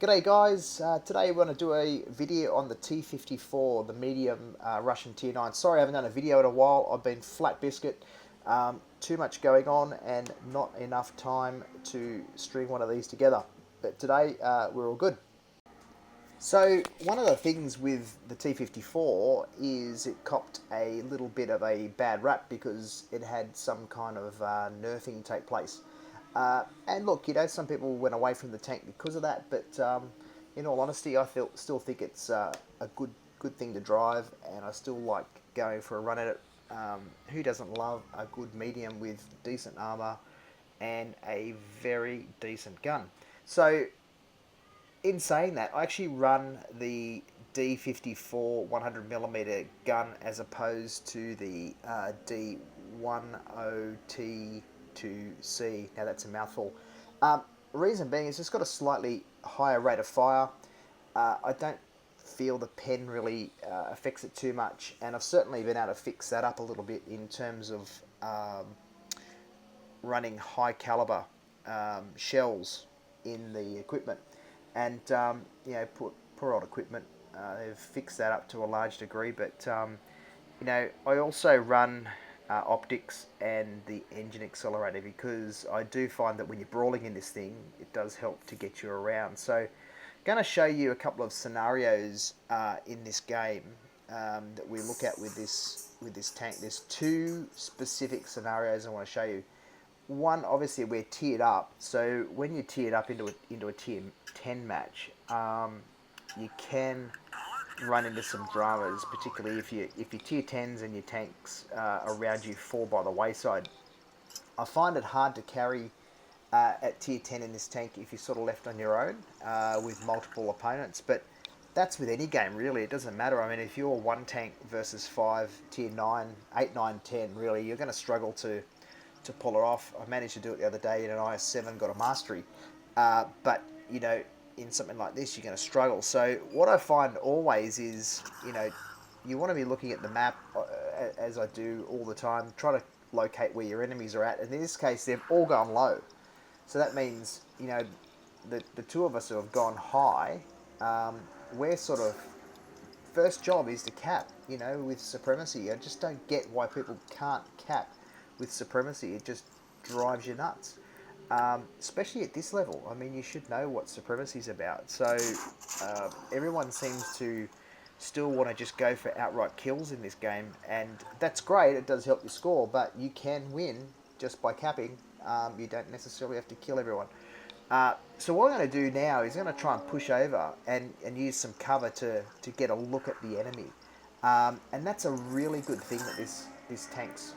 G'day guys, today we're going to do a video on the T54, the medium Russian Tier 9. Sorry I haven't done a video in a while, I've been flat biscuit, too much going on and not enough time to string one of these together. But today we're all good. So one of the things with the T54 is it copped a little bit of a bad rap because it had some kind of nerfing take place. And look, some people went away from the tank because of that, but in all honesty, I still think it's a good thing to drive, and I still like going for a run at it. Who doesn't love a good medium with decent armor and a very decent gun? So in saying that, I actually run the D54 100mm gun as opposed to the D10T2C. Now that's a mouthful. Reason being is it's got a slightly higher rate of fire. I don't feel the pen really affects it too much, and I've certainly been able to fix that up a little bit in terms of running high caliber shells in the equipment. And poor old equipment, they've fixed that up to a large degree. But I also run optics and the engine accelerator because I do find that when you're brawling in this thing, it does help to get you around. So I'm going to show you a couple of scenarios in this game that we look at with this tank. There's two specific scenarios I want to show you. One, obviously, we're tiered up. So when you're tiered up into a tier 10 match, you can run into some dramas, particularly if your tier 10s and your tanks around you fall by the wayside. I find it hard to carry at tier 10 in this tank if you're sort of left on your own with multiple opponents. But that's with any game, really. It doesn't matter. I mean, if you're one tank versus 5, tier 9, 8, 9, 10, really, you're going to struggle to pull her off. I managed to do it the other day in an IS-7, got a mastery. But, in something like this, you're going to struggle. So what I find always is, you want to be looking at the map, as I do all the time, try to locate where your enemies are at. And in this case, they've all gone low. So that means, the two of us who have gone high, we're sort of, first job is to cap, with supremacy. I just don't get why people can't cap with supremacy. It just drives you nuts, especially at this level. I mean, you should know what supremacy is about. So everyone seems to still want to just go for outright kills in this game, and that's great. It does help you score, but you can win just by capping. You don't necessarily have to kill everyone. So what I'm going to do now is I'm going to try and push over and use some cover to get a look at the enemy. And that's a really good thing that this tank's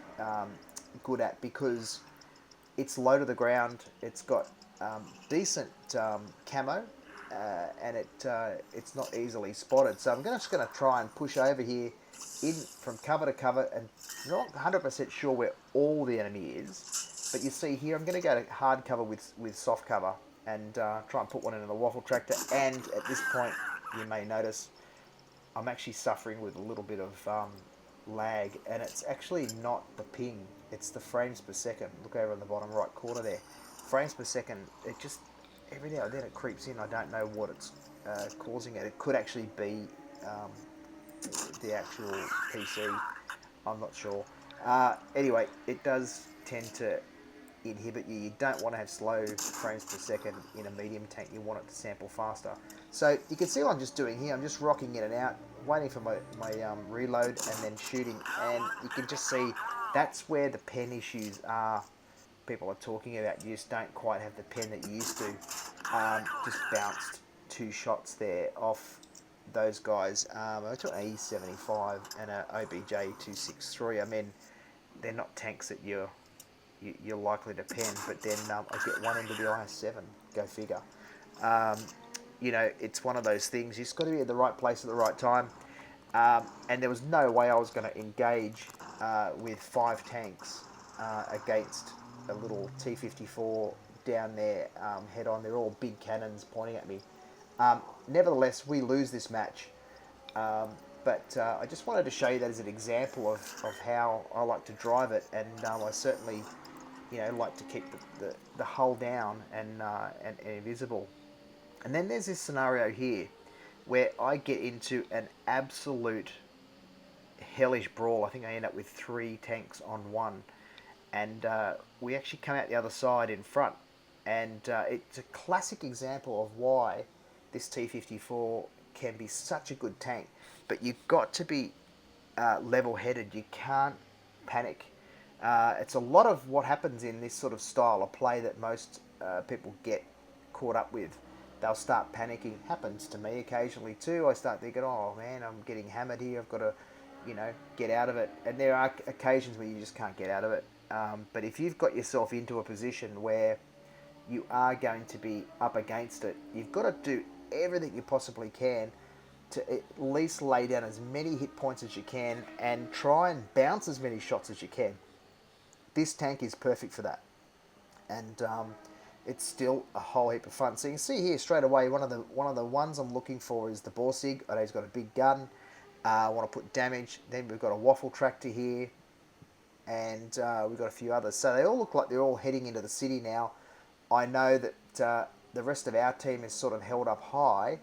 good at, because it's low to the ground, it's got decent camo, and it's not easily spotted. So I'm just going to try and push over here in from cover to cover, and not 100% sure where all the enemy is, but you see here I'm going to go to hard cover with soft cover and try and put one in the waffle tractor. And at this point, you may notice I'm actually suffering with a little bit of lag, and it's actually not the ping, it's the frames per second. Look over in the bottom right corner there, frames per second. It just, every now and then it creeps in. I don't know what it's causing it. It could actually be the actual PC, I'm not sure. Anyway, it does tend to inhibit you. You don't want to have slow frames per second in a medium tank. You want it to sample faster. So you can see what I'm just doing here. I'm just rocking in and out, waiting for my reload, and then shooting. And you can just see that's where the pen issues are. People are talking about you just don't quite have the pen that you used to. Just bounced 2 shots there off those guys. I took an E75 and an OBJ263. I mean, they're not tanks that you're likely to pen, but then I get one into the IS-7. Go figure. It's one of those things. You just got to be at the right place at the right time. And there was no way I was going to engage with 5 tanks against a little T54 down there head on. They're all big cannons pointing at me. Nevertheless, we lose this match. But I just wanted to show you that as an example of how I like to drive it, and I certainly like to keep the hull down and invisible. And then there's this scenario here where I get into an absolute hellish brawl. I think I end up with 3 tanks on one, and we actually come out the other side in front. And it's a classic example of why this T54 can be such a good tank. But you've got to be level-headed. You can't panic. It's a lot of what happens in this sort of style of play that most people get caught up with. They'll start panicking. Happens to me occasionally too. I start thinking, oh man, I'm getting hammered here. I've got to, get out of it. And there are occasions where you just can't get out of it. But if you've got yourself into a position where you are going to be up against it, you've got to do everything you possibly can to at least lay down as many hit points as you can and try and bounce as many shots as you can. This tank is perfect for that, and it's still a whole heap of fun. So you can see here straight away one of the ones I'm looking for is the Borsig. I know he's got a big gun. I want to put damage. Then we've got a waffle tractor here, and we've got a few others. So they all look like they're all heading into the city now. I know that the rest of our team is sort of held up high,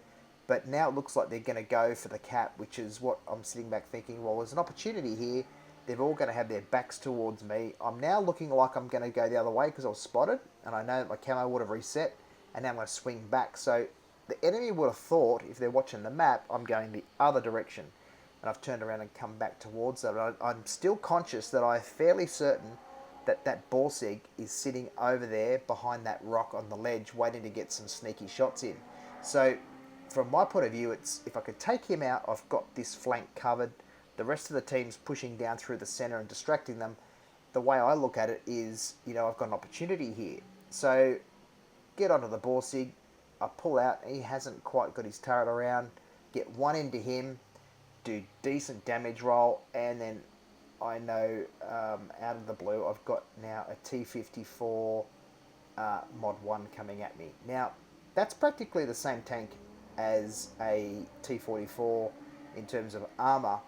but now it looks like they're going to go for the cap, which is what I'm sitting back thinking, well, there's an opportunity here. They're all going to have their backs towards me. I'm now looking like I'm going to go the other way because I was spotted, and I know that my camo would have reset, and now I'm going to swing back. So the enemy would have thought, if they're watching the map, I'm going the other direction, and I've turned around and come back towards them. I'm still conscious that I'm fairly certain that Borsig is sitting over there behind that rock on the ledge, waiting to get some sneaky shots in. So from my point of view, it's if I could take him out, I've got this flank covered. The rest of the team's pushing down through the centre and distracting them. The way I look at it is, I've got an opportunity here. So get onto the Borsig. I pull out. He hasn't quite got his turret around. Get one into him. Do decent damage roll. And then I know out of the blue, I've got now a T54 Mod 1 coming at me. Now, that's practically the same tank as a T44 in terms of armour.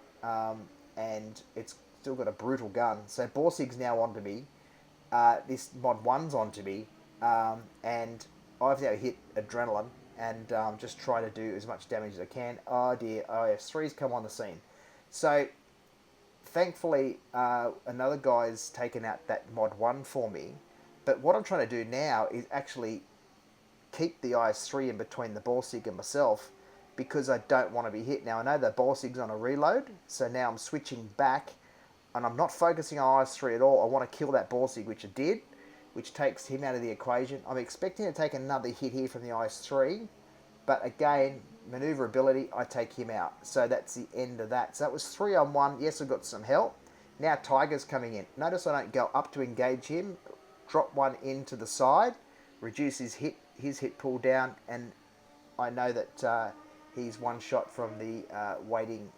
And it's still got a brutal gun. So Borsig's now onto me. This Mod 1's onto me. And I've now hit Adrenaline and just try to do as much damage as I can. Oh dear, IS3's come on the scene. So thankfully, another guy's taken out that Mod 1 for me. But what I'm trying to do now is actually keep the IS3 in between the Borsig and myself, because I don't want to be hit. Now, I know the Borsig's on a reload, so now I'm switching back, and I'm not focusing on IS3 at all. I want to kill that Borsig, which I did, which takes him out of the equation. I'm expecting to take another hit here from the IS3, but again, maneuverability, I take him out. So that's the end of that. So that was 3 on 1. Yes, I got some help. Now Tiger's coming in. Notice I don't go up to engage him. Drop one into the side, reduce his hit pull down, and I know that he's one shot from the waiting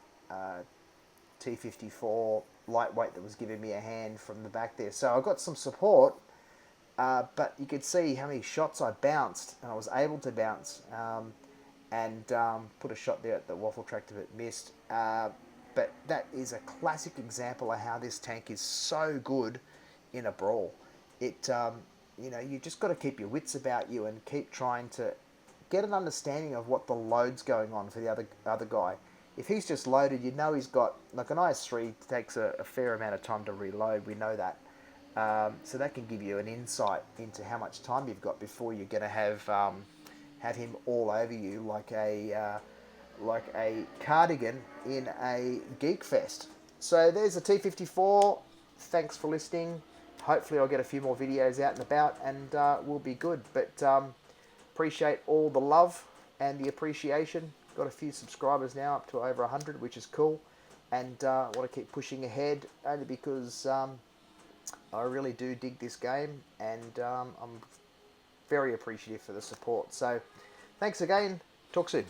T54 lightweight that was giving me a hand from the back there. So I got some support, but you could see how many shots I bounced, and I was able to bounce and put a shot there at the waffle tractor that missed. But that is a classic example of how this tank is so good in a brawl. It, you just got to keep your wits about you and keep trying to get an understanding of what the load's going on for the other guy. If he's just loaded, he's got, like an IS-3 takes a fair amount of time to reload, we know that. So that can give you an insight into how much time you've got before you're going to have him all over you like a cardigan in a geek fest. So there's the T54. Thanks for listening. Hopefully I'll get a few more videos out and about, and we'll be good. But appreciate all the love and the appreciation. Got a few subscribers now, up to over 100, which is cool. And I want to keep pushing ahead, only because I really do dig this game, and I'm very appreciative for the support. So thanks again. Talk soon.